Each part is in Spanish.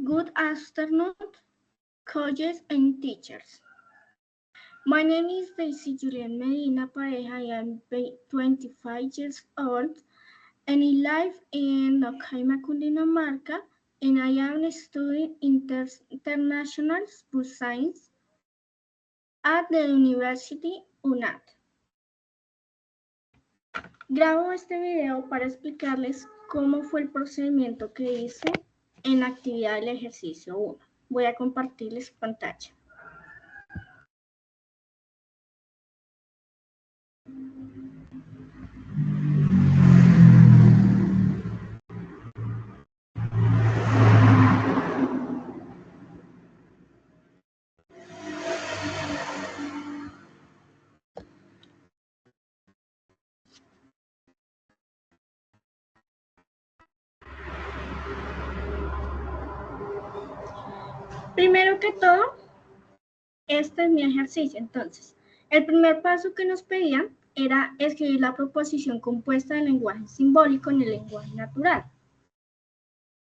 Good afternoon, coaches and teachers. My name is Daisy Julian Medina Pareja. I am 25 years old and I live in Nocaima, Cundinamarca, and I am studying international sport science at the University UNAD. Grabo este video para explicarles cómo fue el procedimiento que hice en la actividad del ejercicio 1. Voy a compartirles pantalla. Primero que todo, este es mi ejercicio. Entonces, el primer paso que nos pedían era escribir la proposición compuesta del lenguaje simbólico en el lenguaje natural.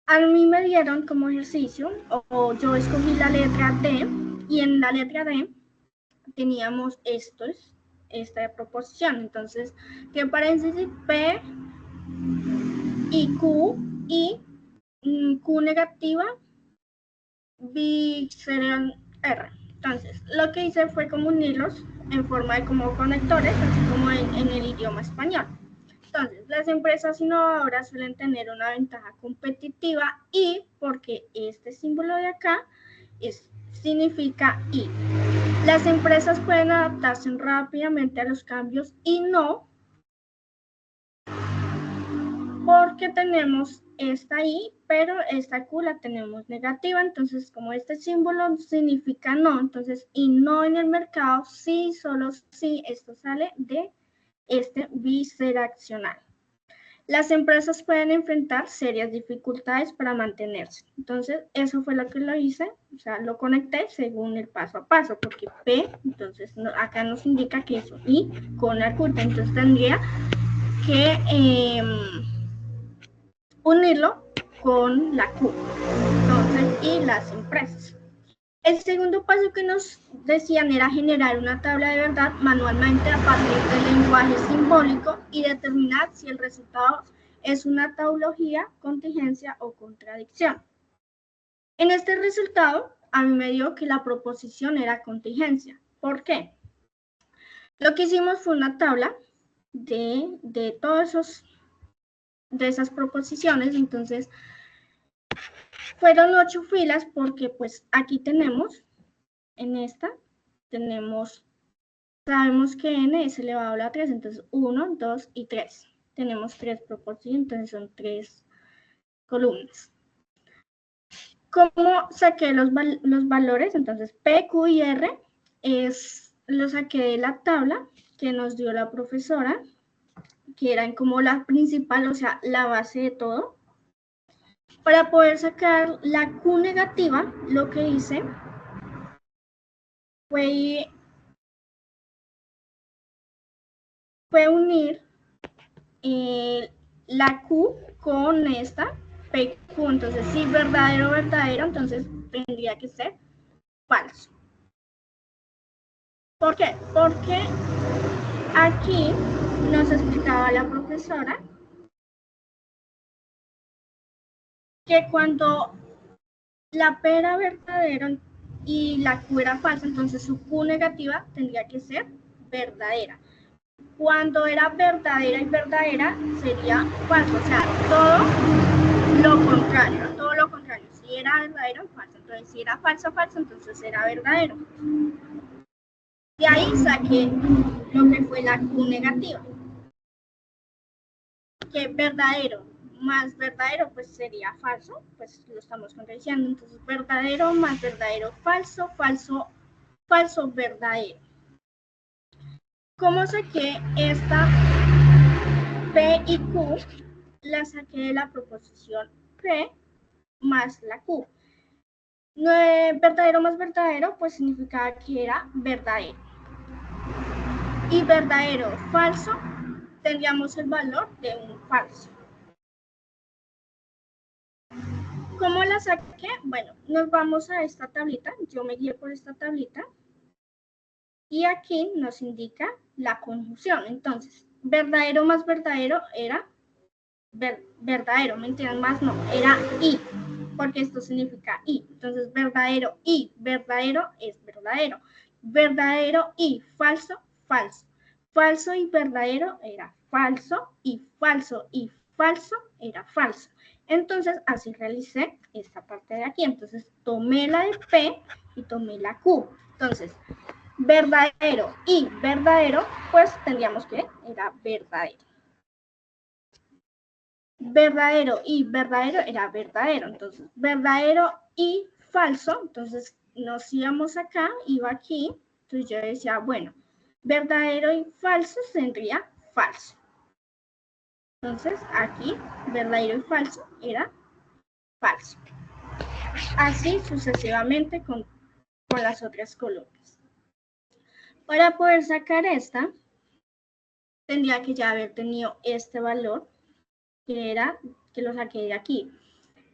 A mí me dieron como ejercicio, o yo escogí la letra D, y en la letra D teníamos esta proposición. Entonces, que paréntesis P y Q, y Q negativa, B serán R. Entonces, lo que hice fue como unirlos en forma de como conectores, así como en el idioma español. Entonces, las empresas innovadoras suelen tener una ventaja competitiva y porque este símbolo de acá significa y. Las empresas pueden adaptarse rápidamente a los cambios y no porque tenemos esta I, pero esta Q la tenemos negativa, entonces como este símbolo significa no, entonces y no en el mercado, sí, solo sí, esto sale de este bidireccional. Las empresas pueden enfrentar serias dificultades para mantenerse. Entonces, eso fue lo que lo hice, o sea, lo conecté según el paso a paso, porque P, entonces acá nos indica que eso, I con la Q, entonces tendría que unirlo con la Q, entonces, y las empresas. El segundo paso que nos decían era generar una tabla de verdad manualmente a partir del lenguaje simbólico y determinar si el resultado es una tautología, contingencia o contradicción. En este resultado, a mí me dio que la proposición era contingencia. ¿Por qué? Lo que hicimos fue una tabla de todas esas proposiciones, entonces fueron 8 filas porque pues aquí tenemos, en esta, sabemos que n es elevado a la 3, entonces 1, 2 y 3. Tenemos 3 proposiciones, entonces son 3 columnas. ¿Cómo saqué los valores? Entonces P, Q y R lo saqué de la tabla que nos dio la profesora, que eran como la principal, o sea, la base de todo. Para poder sacar la Q negativa, lo que hice fue unir la Q con esta PQ. Entonces, si verdadero, verdadero, entonces tendría que ser falso. ¿Por qué? Porque aquí nos explicaba la profesora que cuando la P era verdadero y la Q era falsa, entonces su Q negativa tendría que ser verdadera. Cuando era verdadera y verdadera sería falso, o sea, todo lo contrario. Si era verdadero, falso. Entonces, si era falso, falso, entonces era verdadero. De ahí saqué lo que fue la Q negativa. Que verdadero más verdadero, pues sería falso, pues lo estamos contradiciendo. Entonces, verdadero más verdadero, falso, falso, falso, verdadero. ¿Cómo saqué esta P y Q? La saqué de la proposición P más la Q. Verdadero más verdadero, pues significaba que era verdadero. Y verdadero, falso, tendríamos el valor de un falso. ¿Cómo la saqué? Bueno, nos vamos a esta tablita. Yo me guié por esta tablita. Y aquí nos indica la conjunción. Entonces, verdadero más verdadero era verdadero, ¿me entienden? Más no, era y, porque esto significa y. Entonces, verdadero y verdadero es verdadero. Verdadero y falso, falso. Falso y verdadero era falso y falso y falso era falso. Entonces, así realicé esta parte de aquí. Entonces, tomé la de P y tomé la Q. Entonces, verdadero y verdadero, pues tendríamos que era verdadero. Verdadero y verdadero era verdadero. Entonces, verdadero y falso. Entonces, nos íbamos acá, iba aquí. Entonces, yo decía, bueno, verdadero y falso tendría falso. Entonces, aquí, verdadero y falso era falso. Así sucesivamente con las otras columnas. Para poder sacar esta, tendría que ya haber tenido este valor, que lo saqué de aquí.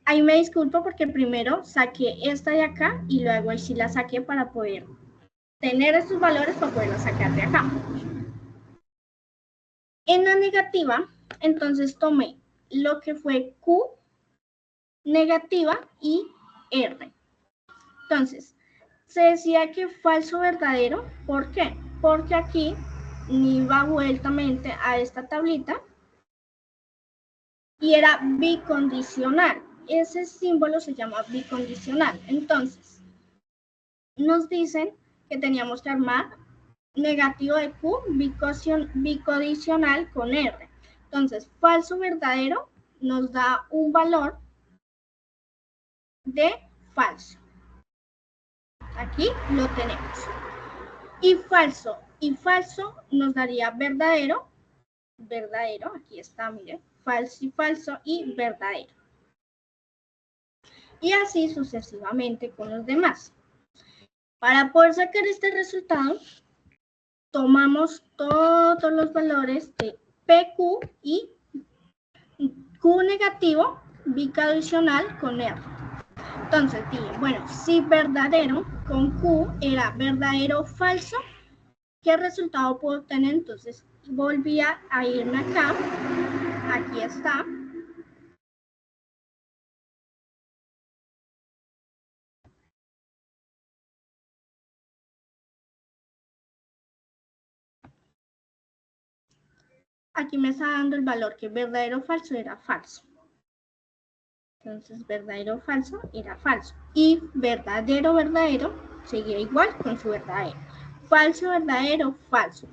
Ahí me disculpo porque primero saqué esta de acá y luego ahí sí la saqué para poder tener estos valores para poderla sacar de acá. En la negativa, entonces tomé lo que fue Q negativa y R. Entonces, se decía que falso verdadero, ¿por qué? Porque aquí iba vueltamente a esta tablita y era bicondicional. Ese símbolo se llama bicondicional. Entonces, nos dicen que teníamos que armar negativo de Q bicondicional con R. Entonces, falso verdadero nos da un valor de falso. Aquí lo tenemos. Y falso nos daría verdadero, verdadero, aquí está, miren, falso y verdadero. Y así sucesivamente con los demás. Para poder sacar este resultado, tomamos todos los valores de PQ y Q negativo bicondicional con R. Entonces dije, bueno, si verdadero con Q era verdadero o falso, ¿qué resultado puedo obtener? Entonces volvía a irme acá, aquí está. Aquí me está dando el valor que verdadero o falso era falso. Entonces, verdadero o falso era falso. Y verdadero, verdadero, seguía igual con su verdadero. Falso, verdadero, falso.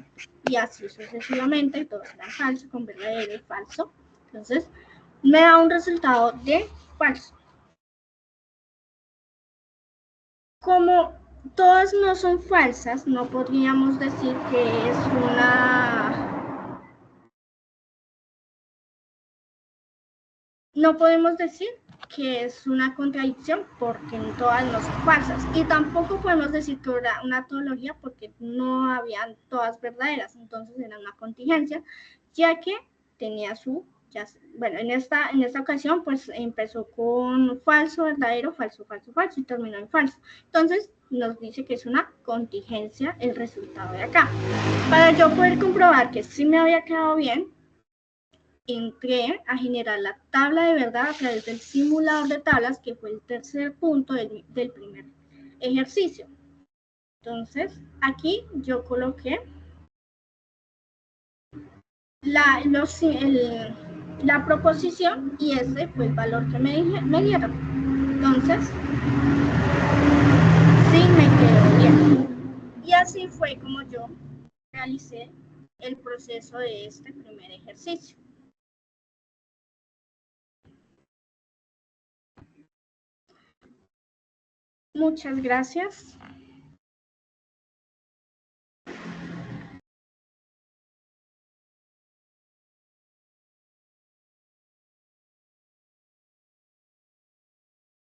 Y así sucesivamente, todos eran falso con verdadero y falso. Entonces, me da un resultado de falso. Como todas no son falsas, no podríamos decir que es una... No podemos decir que es una contradicción porque todas no son falsas. Y tampoco podemos decir que era una tautología porque no habían todas verdaderas. Entonces era una contingencia, ya que tenía su... bueno, en esta ocasión pues empezó con falso, verdadero, falso, falso, falso y terminó en falso. Entonces nos dice que es una contingencia el resultado de acá. Para yo poder comprobar que sí me había quedado bien, entré a generar la tabla de verdad a través del simulador de tablas, que fue el tercer punto del primer ejercicio. Entonces, aquí yo coloqué la proposición y ese fue el valor que me dieron. Entonces, sí me quedó bien. Y así fue como yo realicé el proceso de este primer ejercicio. Muchas gracias.